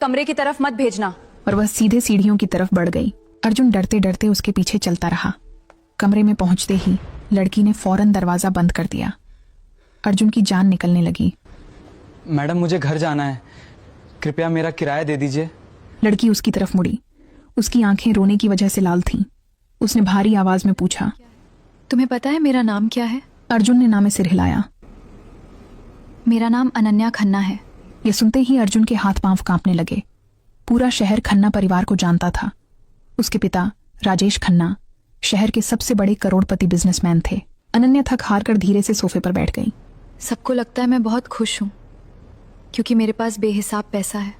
कमरे की तरफ मत भेजना। और वह सीधे सीढ़ियों की तरफ बढ़ गई। अर्जुन डरते डरते उसके पीछे चलता रहा। कमरे में पहुंचते ही लड़की ने फौरन दरवाजा बंद कर दिया। अर्जुन की जान निकलने लगी। मैडम, मुझे घर जाना है, कृपया मेरा किराया दे दीजिए। लड़की उसकी तरफ मुड़ी। उसकी आंखें रोने की वजह से लाल थीं। उसने भारी आवाज में पूछा, तुम्हें पता है मेरा नाम क्या है? अर्जुन ने नाम में सिर हिलाया। मेरा नाम अनन्या खन्ना है। ये सुनते ही अर्जुन के हाथ पांव कांपने लगे। पूरा शहर खन्ना परिवार को जानता था। उसके पिता राजेश खन्ना शहर के सबसे बड़े करोड़पति बिजनेसमैन थे। अनन्या थक हार कर धीरे से सोफे पर बैठ गई। सबको लगता है मैं बहुत खुश हूँ क्योंकि मेरे पास बेहिसाब पैसा है,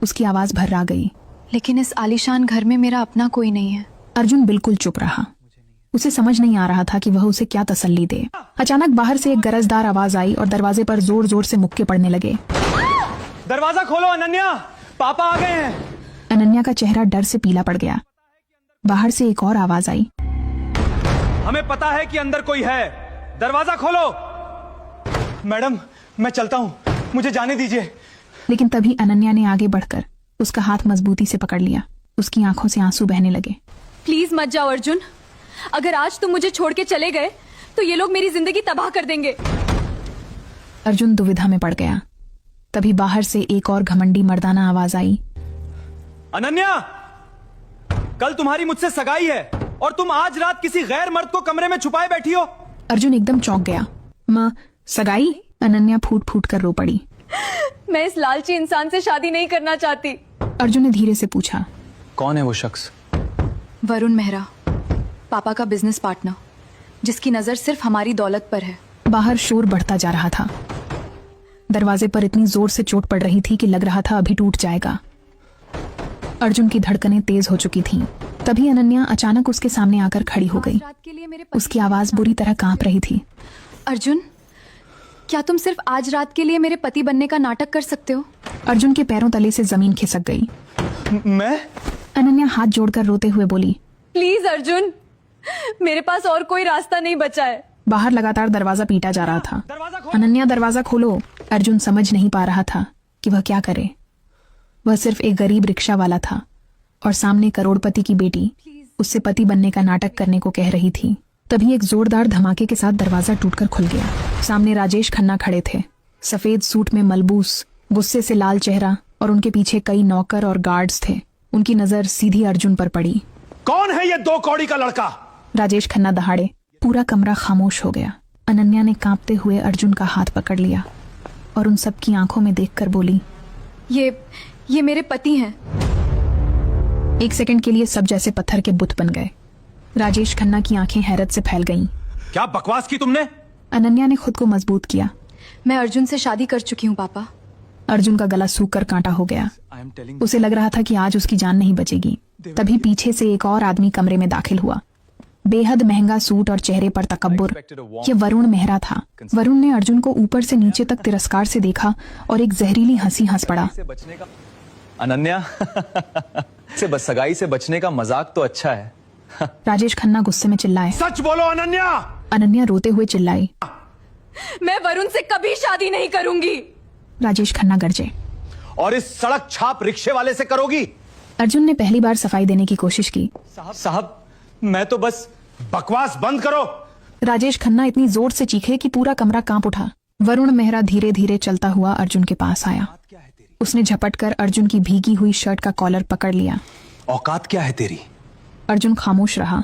उसकी आवाज भर्रा गई। लेकिन इस आलीशान घर में मेरा अपना कोई नहीं है। अर्जुन बिल्कुल चुप रहा। उसे समझ नहीं आ रहा था कि वह उसे क्या तसल्ली दे। अचानक बाहर से एक गरजदार आवाज आई और दरवाजे पर जोर जोर से मुक्के पड़ने लगे। दरवाजा खोलो अनन्या, पापा आ गए हैं। अनन्या का चेहरा डर से पीला पड़ गया। बाहर से एक और आवाज आई, हमें पता है कि अंदर कोई है, दरवाजा खोलो। मैडम, मैं चलता हूँ, मुझे जाने दीजिए। लेकिन तभी अनन्या ने आगे बढ़कर उसका हाथ मजबूती से पकड़ लिया। उसकी आंखों से आंसू बहने लगे। प्लीज मत जाओ अर्जुन, अगर आज तुम मुझे छोड़ के चले गए तो ये लोग मेरी जिंदगी तबाह कर देंगे। अर्जुन दुविधा में पड़ गया। तभी बाहर से एक और घमंडी मर्दाना आवाज आई, अनन्या, कल तुम्हारी मुझसे सगाई है और तुम आज रात किसी गैर मर्द को कमरे में छुपाए बैठी हो। अर्जुन एकदम चौंक गया। माँ, सगाई? अनन्या फूट फूट कर रो पड़ी। मैं इस लालची इंसान से शादी नहीं करना चाहती। अर्जुन ने धीरे से पूछा, कौन है वो शख्स? वरुण मेहरा, पापा का बिजनेस पार्टनर, जिसकी नजर सिर्फ हमारी दौलत पर है। बाहर शोर बढ़ता जा रहा था। दरवाजे पर इतनी जोर से चोट पड़ रही थी कि लग रहा था अभी टूट जाएगा। अर्जुन की धड़कनें तेज हो चुकी थीं। तभी अनन्या अचानक उसके सामने आकर खड़ी हो गई। उसकी आवाज बुरी तरह कांप रही थी। अर्जुन, क्या तुम सिर्फ आज रात के लिए मेरे पति बनने का नाटक कर सकते हो? अर्जुन के पैरों तले से जमीन खिसक गई। मैं? अनन्या हाथ जोड़कर रोते हुए बोली, प्लीज अर्जुन, मेरे पास और कोई रास्ता नहीं बचा है। बाहर लगातार दरवाजा पीटा जा रहा था। अनन्या, दरवाजा खोलो। अर्जुन समझ नहीं पा रहा था कि वह क्या करे। वह सिर्फ एक गरीब रिक्शा वाला था और सामने करोड़पति की बेटी उससे पति बनने का नाटक करने को कह रही थी। तभी एक जोरदार धमाके के साथ दरवाजा टूटकर खुल गया। सामने राजेश खन्ना खड़े थे, सफेद सूट में मलबूस, गुस्से से लाल चेहरा, और उनके पीछे कई नौकर और गार्ड्स थे। उनकी नजर सीधी अर्जुन पर पड़ी। कौन है ये 2 कौड़ी का लड़का? राजेश खन्ना दहाड़े। पूरा कमरा खामोश हो गया। अनन्या ने कांपते हुए अर्जुन का हाथ पकड़ लिया और उन सब की आंखों में देखकर बोली, ये मेरे पति हैं। एक सेकंड के लिए सब जैसे पत्थर के बुत बन गए। राजेश खन्ना की आंखें हैरत से फैल गईं। क्या बकवास की तुमने? अनन्या ने खुद को मजबूत किया। मैं अर्जुन से शादी कर चुकी हूँ पापा। अर्जुन का गला सूखकर कांटा हो गया। उसे लग रहा था कि आज उसकी जान नहीं बचेगी। तभी पीछे से एक और आदमी कमरे में दाखिल हुआ। बेहद महंगा सूट और चेहरे पर तकब्बुर। यह वरुण मेहरा था। वरुण ने अर्जुन को ऊपर से नीचे तक तिरस्कार से देखा और एक जहरीली हंसी हंस पड़ा। अनन्या, सगाई से बचने का मजाक तो अच्छा है। राजेश खन्ना गुस्से में चिल्लाए, सच बोलो अनन्या। अनन्या रोते हुए चिल्लाई, मैं वरुण से कभी शादी नहीं करूंगी। राजेश खन्ना गरजे, और इस सड़क छाप रिक्शे वाले से करोगी? अर्जुन ने पहली बार सफाई देने की कोशिश की। साहब, मैं तो बस। बकवास बंद करो। राजेश खन्ना इतनी जोर से चीखे कि पूरा कमरा कांप उठा। वरुण मेहरा धीरे धीरे चलता हुआ अर्जुन के पास आया। उसने झपटकर अर्जुन की भीगी हुई शर्ट का कॉलर पकड़ लिया। औकात क्या है तेरी? अर्जुन खामोश रहा।